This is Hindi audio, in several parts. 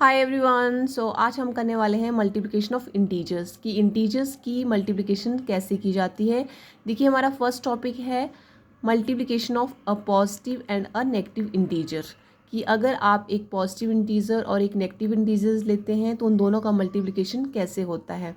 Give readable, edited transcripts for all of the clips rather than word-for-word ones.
Hi everyone. सो आज हम करने वाले हैं मल्टीप्लिकेशन ऑफ इंटीजर्स कि इंटीजर्स की मल्टीप्लिकेशन कैसे की जाती है। देखिए हमारा फर्स्ट टॉपिक है multiplication of a positive and a negative integer कि अगर आप एक पॉजिटिव इंटीजर और एक नेगेटिव इंटीजर्स लेते हैं तो उन दोनों का मल्टीप्लिकेशन कैसे होता है।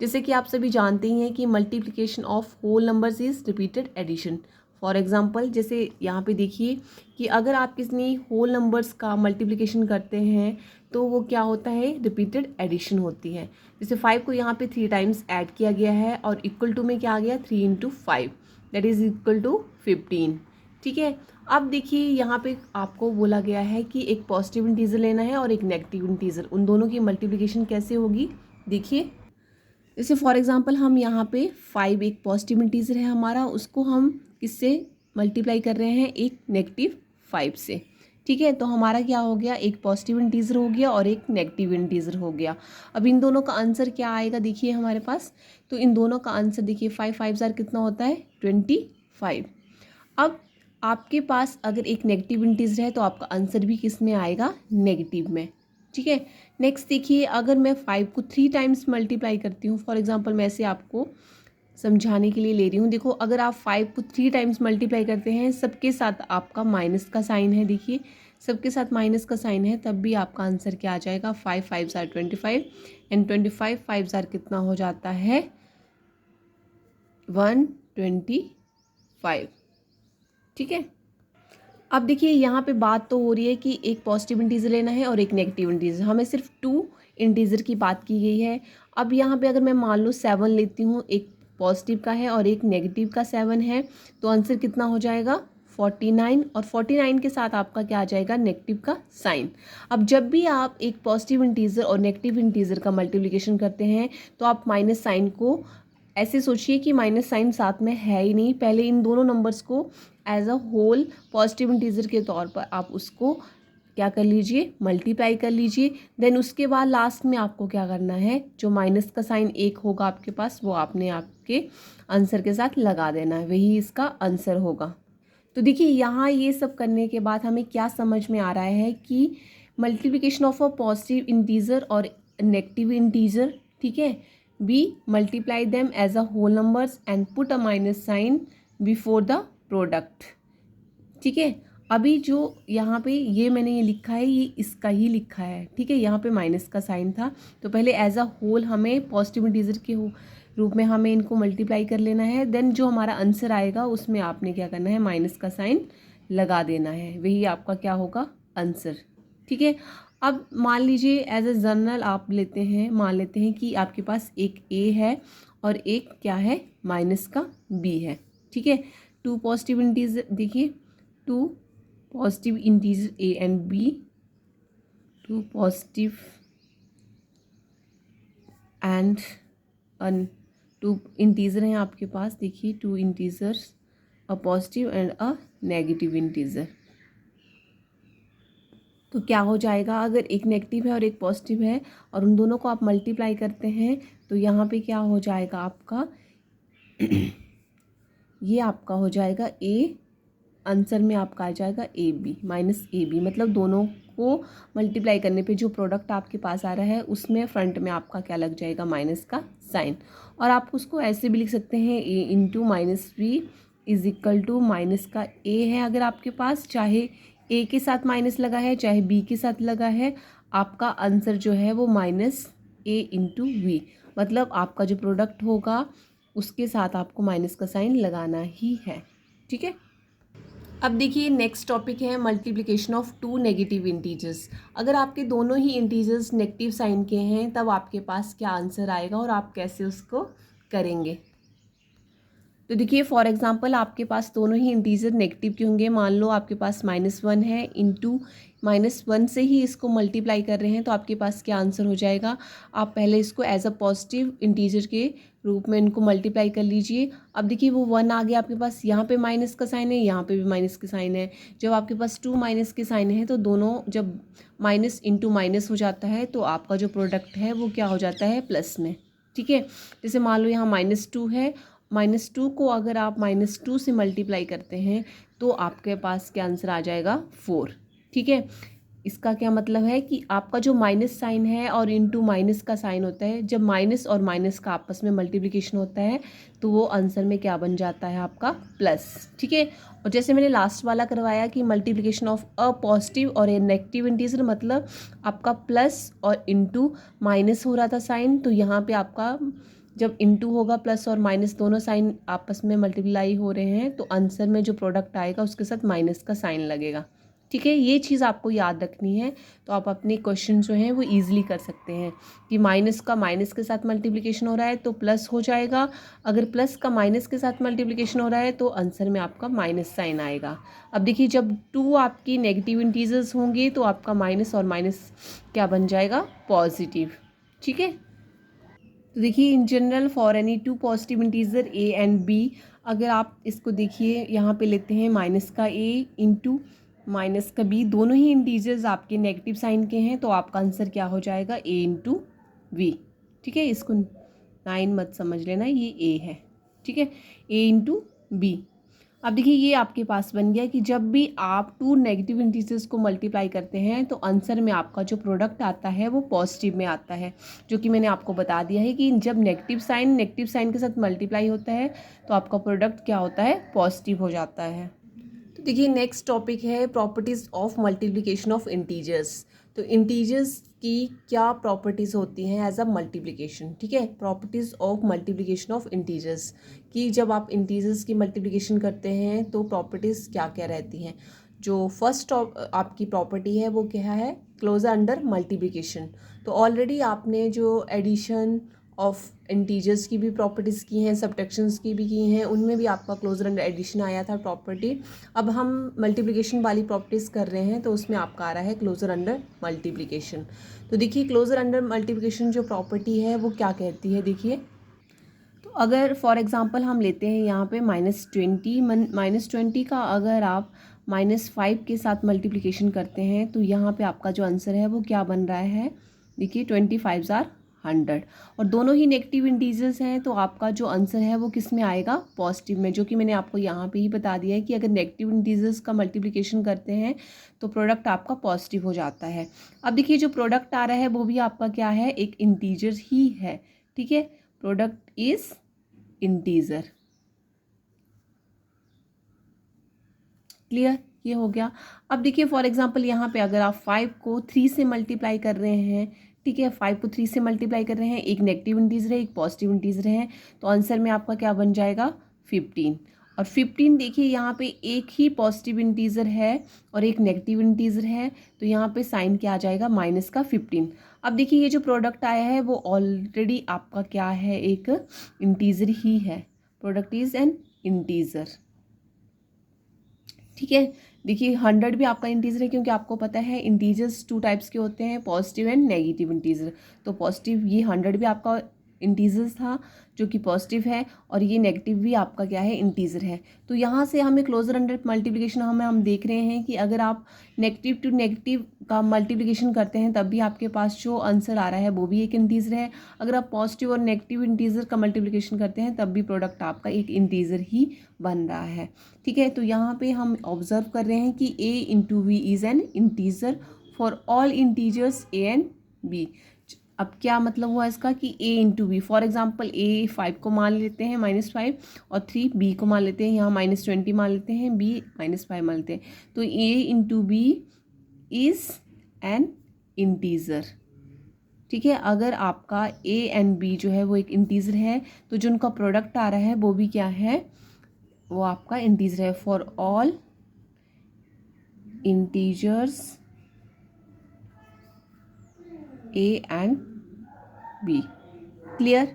जैसे कि आप सभी जानते ही हैं कि multiplication of whole numbers is repeated addition. For example जैसे यहाँ पे देखिए कि अगर आप किसी होल नंबर्स का मल्टीप्लिकेशन करते हैं तो वो क्या होता है, रिपीटेड एडिशन होती है। जैसे 5 को यहाँ पे 3 टाइम्स ऐड किया गया है और इक्वल टू में क्या आ गया 3 into 5 that is equal to 15। ठीक है, अब देखिए यहाँ पे आपको बोला गया है कि एक पॉजिटिव इंटीजर लेना है और एक नेगेटिव इंटीजर, उन दोनों की मल्टीप्लिकेशन कैसे होगी। देखिए जैसे फॉर एग्जांपल हम यहाँ पे 5 एक पॉजिटिव इंटीजर है हमारा, उसको हम किससे मल्टीप्लाई कर रहे हैं, एक नेगेटिव 5 से। ठीक है, तो हमारा क्या हो गया, एक पॉजिटिव इंटीजर हो गया और एक नेगेटिव इंटीजर हो गया। अब इन दोनों का आंसर क्या आएगा देखिए हमारे पास, तो इन दोनों का आंसर देखिए 5 5 जार कितना होता है 25। अब आपके पास अगर एक नेगेटिव इंटीजर है तो आपका आंसर भी किस में आएगा, नेगेटिव में। ठीक है, नेक्स्ट देखिए अगर मैं 5 को 3 टाइम्स मल्टीप्लाई करती हूँ, फॉर एग्जांपल मैं इसे आपको समझाने के लिए ले रही हूँ। देखो अगर आप 5 को 3 टाइम्स मल्टीप्लाई करते हैं, सबके साथ आपका माइनस का साइन है, देखिए सबके साथ माइनस का साइन है, तब भी आपका आंसर क्या आ जाएगा, 5 5 जार 25 एंड 25 5 जार कितना हो जाता है 125। ठीक है, अब देखिए यहाँ पे बात तो हो रही है कि एक पॉजिटिव इंटीजर लेना है और एक नेगेटिव इंटीजर, हमें सिर्फ 2 इंटीजर की बात की गई है। अब यहाँ पे अगर मैं मान लो 7 लेती हूँ, एक पॉजिटिव का है और एक नेगेटिव का 7 है, तो आंसर कितना हो जाएगा 49 और 49 के साथ आपका क्या आ जाएगा, नेगेटिव का साइन। अब जब भी आप एक पॉजिटिव इंटीजर और नेगेटिव इंटीजर का मल्टीप्लिकेशन करते हैं तो आप माइनस साइन को ऐसे सोचिए कि माइनस साइन साथ में है ही नहीं, पहले इन दोनों नंबर्स को as a whole positive integer के तौर पर आप उसको क्या कर लीजिए, मल्टीप्लाई कर लीजिए। देन उसके बाद लास्ट में आपको क्या करना है, जो माइनस का साइन एक होगा आपके पास वो आपने आपके आंसर के साथ लगा देना है, वही इसका आंसर होगा। तो देखिए यहाँ ये सब करने के बाद हमें क्या समझ में आ रहा है कि multiplication of a positive integer और नेगेटिव इंटीजर, ठीक है, we multiply them as a whole numbers and put a minus sign before the product। ठीक है, अभी जो यहाँ पे ये मैंने ये लिखा है ये इसका ही लिखा है। ठीक है, यहाँ पे माइनस का साइन था तो पहले एज अ होल हमें पॉजिटिव इंटीजर के रूप में हमें इनको मल्टीप्लाई कर लेना है। देन जो हमारा आंसर आएगा उसमें आपने क्या करना है, माइनस का साइन लगा देना है, वही आपका क्या होगा, आंसर। ठीक है, अब मान लीजिए एज ए जनरल आप लेते हैं, मान लेते हैं कि आपके पास एक ए है और एक क्या है, माइनस का बी है। ठीक है, 2 पॉजिटिव इंटीजर, देखिए 2 positive integer A and B, 2 positive and 2 integer हैं आपके पास, देखिए 2 integers, a positive and a negative integer. तो क्या हो जाएगा, अगर एक नेगेटिव है और एक पॉजिटिव है और उन दोनों को आप मल्टीप्लाई करते हैं तो यहाँ पे क्या हो जाएगा आपका ये आपका हो जाएगा ए, आंसर में आपका आ जाएगा A B, minus A B, मतलब दोनों को मल्टीप्लाई करने पे जो प्रोडक्ट आपके पास आ रहा है उसमें फ्रंट में आपका क्या लग जाएगा, माइनस का साइन। और आप उसको ऐसे भी लिख सकते हैं, A into minus B is equal to minus का ए है अगर आपके पास, चाहे ए के साथ माइनस लगा है चाहे बी के साथ लगा है, आपका आंसर जो है वो माइनस ए इंटू वी, मतलब आपका जो प्रोडक्ट होगा उसके साथ आपको माइनस का साइन लगाना ही है। ठीक है, अब देखिए नेक्स्ट टॉपिक है मल्टीप्लिकेशन ऑफ 2 नेगेटिव इंटीजर्स। अगर आपके दोनों ही इंटीजर्स नेगेटिव साइन के हैं तब आपके पास क्या आंसर आएगा और आप कैसे उसको करेंगे। तो देखिए फॉर एग्जांपल आपके पास दोनों ही इंटीजर नेगेटिव के होंगे, मान लो आपके पास -1 है, इंटू -1 से ही इसको मल्टीप्लाई कर रहे हैं तो आपके पास क्या आंसर हो जाएगा। आप पहले इसको एज अ पॉजिटिव इंटीजर के रूप में इनको मल्टीप्लाई कर लीजिए। अब देखिए वो 1 आ गया आपके पास, यहाँ पे माइनस का साइन है, यहाँ पे भी माइनस का साइन है। जब आपके पास 2 माइनस के साइन है तो दोनों जब माइनस इंटू माइनस हो जाता है तो आपका जो प्रोडक्ट है वो क्या हो जाता है, प्लस में। ठीक है, जैसे मान लो यहाँ -2 है, -2 को अगर आप -2 से मल्टीप्लाई करते हैं तो आपके पास क्या आंसर आ जाएगा, 4। ठीक है, इसका क्या मतलब है कि आपका जो माइनस साइन है और इनटू माइनस का साइन होता है, जब माइनस और माइनस का आपस में मल्टीप्लिकेशन होता है तो वो आंसर में क्या बन जाता है आपका प्लस। ठीक है, और जैसे मैंने लास्ट वाला करवाया कि मल्टीप्लिकेशन ऑफ अ पॉजिटिव और ए नेगेटिव इंटीजर, मतलब आपका प्लस और इनटू माइनस हो रहा था साइन, तो यहाँ पे आपका जब इनटू होगा प्लस और माइनस दोनों साइन आपस में मल्टीप्लाई हो रहे हैं तो आंसर में जो प्रोडक्ट आएगा उसके साथ माइनस का साइन लगेगा। ठीक है, ये चीज़ आपको याद रखनी है, तो आप अपने क्वेश्चन जो हैं वो ईजिली कर सकते हैं कि माइनस का माइनस के साथ मल्टीप्लिकेशन हो रहा है तो प्लस हो जाएगा, अगर प्लस का माइनस के साथ मल्टीप्लिकेशन हो रहा है तो आंसर में आपका माइनस साइन आएगा। अब देखिए, जब टू आपकी नेगेटिव इंटीजर्स होंगे तो आपका माइनस और माइनस क्या बन जाएगा, पॉजिटिव। ठीक है, तो देखिए in general for any two positive integer A and B, अगर आप इसको देखिए यहाँ पे लेते हैं माइनस का ए इंटू माइनस का बी, दोनों ही इंटीजर्स आपके नेगेटिव साइन के हैं, तो आपका आंसर क्या हो जाएगा, ए इंटू वी। ठीक है, इसको 9 मत समझ लेना, ये ए है। ठीक है, ए इंटू बी। अब देखिए ये आपके पास बन गया कि जब भी आप टू नेगेटिव इंटीजर्स को मल्टीप्लाई करते हैं तो आंसर में आपका जो प्रोडक्ट आता है वो पॉजिटिव में आता है, जो कि मैंने आपको बता दिया है कि जब नेगेटिव साइन के साथ मल्टीप्लाई होता है तो आपका प्रोडक्ट क्या होता है, पॉजिटिव हो जाता है। तो देखिए नेक्स्ट टॉपिक है properties of multiplication of integers. तो इंटीजर्स की क्या प्रॉपर्टीज़ होती हैं एज अ मल्टीप्लिकेशन। ठीक है, properties of multiplication of integers कि जब आप इंटीजर्स की मल्टीप्लिकेशन करते हैं तो प्रॉपर्टीज़ क्या क्या रहती हैं। जो फर्स्ट आपकी प्रॉपर्टी है वो क्या है, क्लोजर अंडर मल्टीप्लिकेशन। तो ऑलरेडी आपने जो एडिशन ऑफ इंटीजर्स की भी प्रॉपर्टीज़ की हैं, सब्ट्रैक्शंस की भी की हैं, उनमें भी आपका क्लोजर अंडर एडिशन आया था प्रॉपर्टी। अब हम मल्टीप्लिकेशन वाली प्रॉपर्टीज़ कर रहे हैं तो उसमें आपका आ रहा है क्लोजर अंडर मल्टीप्लिकेशन। तो देखिए क्लोजर अंडर मल्टीप्लिकेशन जो प्रॉपर्टी है वो क्या कहती है, देखिए तो अगर फॉर एग्जांपल हम लेते हैं यहाँ पे -20 का अगर आप -5 के साथ मल्टीप्लिकेशन करते हैं तो यहाँ पे आपका जो आंसर है वो क्या बन रहा है, देखिए 25 आर 100, और दोनों ही नेगेटिव इंटीजर्स हैं तो आपका जो आंसर है वो किस में आएगा, पॉजिटिव में, जो कि मैंने आपको यहाँ पे ही बता दिया है कि अगर नेगेटिव इंटीजर्स का मल्टीप्लिकेशन करते हैं तो प्रोडक्ट आपका पॉजिटिव हो जाता है। अब देखिए जो प्रोडक्ट आ रहा है वो भी आपका क्या है, एक इंटीजर ही है। ठीक है, प्रोडक्ट इज इंटीजर। क्लियर, ये हो गया। अब देखिए फॉर एग्जांपल यहाँ पे अगर आप 5 को 3 से मल्टीप्लाई कर रहे हैं, ठीक है 5 को 3 से मल्टीप्लाई कर रहे हैं, एक नेगेटिव इंटीजर है एक पॉजिटिव इंटीजर है, तो आंसर में आपका क्या बन जाएगा, 15। और 15 देखिए यहाँ पे एक ही पॉजिटिव इंटीजर है और एक नेगेटिव इंटीजर है, तो यहाँ पे साइन क्या आ जाएगा, माइनस का 15। अब देखिए ये जो प्रोडक्ट आया है वो ऑलरेडी आपका क्या है, एक इंटीजर ही है, प्रोडक्ट इज एन इंटीजर। ठीक है, देखिए 100 भी आपका इंटीजर है क्योंकि आपको पता है इंटीजर्स 2 टाइप्स के होते हैं, पॉजिटिव एंड नेगेटिव इंटीजर। तो पॉजिटिव ये 100 भी आपका इंटीजर्स था जो कि पॉजिटिव है, और ये नेगेटिव भी आपका क्या है, इंटीजर है। तो यहाँ से हमें क्लोजर अंडर मल्टीप्लिकेशन हम देख रहे हैं कि अगर आप नेगेटिव टू नेगेटिव का मल्टीप्लिकेशन करते हैं तब भी आपके पास जो आंसर आ रहा है वो भी एक इंटीजर है, अगर आप पॉजिटिव और नेगेटिव इंटीजर का मल्टीप्लिकेशन करते हैं तब भी प्रोडक्ट आपका एक इंटीजर ही बन रहा है। ठीक है, तो यहाँ पे हम ऑब्जर्व कर रहे हैं कि a into B is an integer for all integers a and b। अब क्या मतलब हुआ इसका कि a into B, for example a 5 को मान लेते हैं -5 और 3 b को मान लेते हैं, यहाँ -20 मान लेते हैं, b -5 मान लेते हैं, तो a into B is an integer. ठीक है, अगर आपका a एंड b जो है वो एक इंटीजर है तो जो उनका प्रोडक्ट आ रहा है वो भी क्या है, वो आपका इंटीजर है, for all integers a and b। Clear,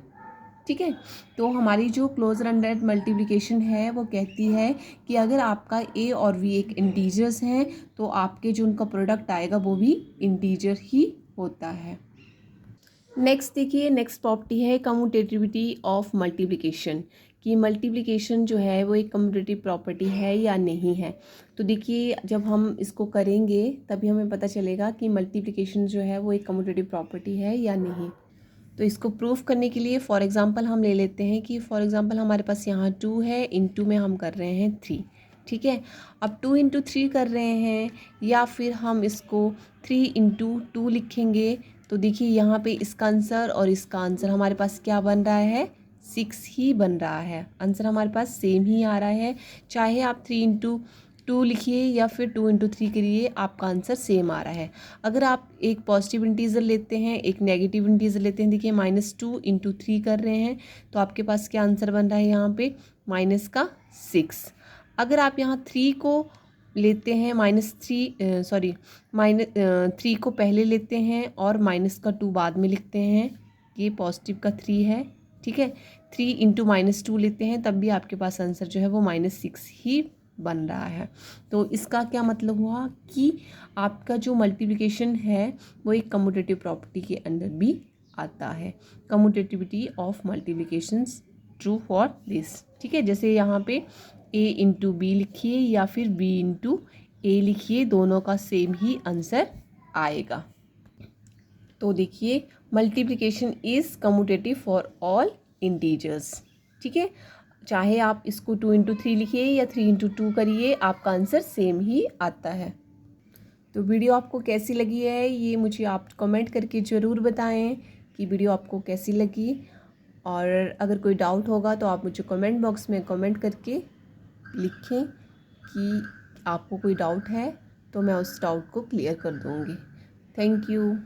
ठीक है। तो हमारी जो क्लोजर अंडर मल्टीप्लिकेशन है वो कहती है कि अगर आपका a और v एक इंटीजर्स हैं तो आपके जो उनका प्रोडक्ट आएगा वो भी इंटीजर ही होता है। नेक्स्ट देखिए, नेक्स्ट प्रॉपर्टी है कम्यूटेटिविटी ऑफ मल्टीप्लिकेशन, कि मल्टीप्लिकेशन जो है वो एक कम्यूटेटिव प्रॉपर्टी है या नहीं है। तो देखिए जब हम इसको करेंगे तभी हमें पता चलेगा कि मल्टीप्लिकेशन जो है वो एक कम्यूटेटिव प्रॉपर्टी है या नहीं। तो इसको प्रूफ करने के लिए फॉर एग्जांपल हम ले लेते हैं कि फॉर एग्जांपल हमारे पास यहाँ 2 है, इन 2 में हम कर रहे हैं 3। ठीक है। अब 2 इंटू 3 कर रहे हैं या फिर हम इसको 3 इंटू 2 लिखेंगे, तो देखिए यहाँ पे इसका आंसर और इसका आंसर हमारे पास क्या बन रहा है, 6 ही बन रहा है। आंसर हमारे पास सेम ही आ रहा है, चाहे आप 3 इंटू 2 लिखिए या फिर 2 इंटू 3 करिए, आपका आंसर सेम आ रहा है। अगर आप एक पॉजिटिव इंटीजर लेते हैं, एक नेगेटिव इंटीजर लेते हैं, देखिए -2 इंटू 3 कर रहे हैं, तो आपके पास क्या आंसर बन रहा है यहाँ पे, -6। अगर आप यहाँ 3 को लेते हैं, -3 को पहले लेते हैं और -2 बाद में लिखते हैं, ये पॉजिटिव का 3 है, ठीक है। 3 इंटू -2 लेते हैं, तब भी आपके पास आंसर जो है वो -6 ही बन रहा है। तो इसका क्या मतलब हुआ कि आपका जो मल्टीप्लिकेशन है वो एक कम्यूटेटिव प्रॉपर्टी के अंदर भी आता है। Commutativity of multiplications true for this, ठीक है। जैसे यहाँ पे a इंटू बी लिखिए या फिर b इंटू ए लिखिए, दोनों का सेम ही आंसर आएगा। तो देखिए multiplication is commutative for all integers, ठीक है। चाहे आप इसको 2 इंटू 3 लिखिए या 3 इंटू 2 करिए, आपका आंसर सेम ही आता है। तो वीडियो आपको कैसी लगी है ये मुझे आप कमेंट करके ज़रूर बताएं कि वीडियो आपको कैसी लगी, और अगर कोई डाउट होगा तो आप मुझे कमेंट बॉक्स में कमेंट करके लिखें कि आपको कोई डाउट है, तो मैं उस डाउट को क्लियर कर दूँगी। Thank you.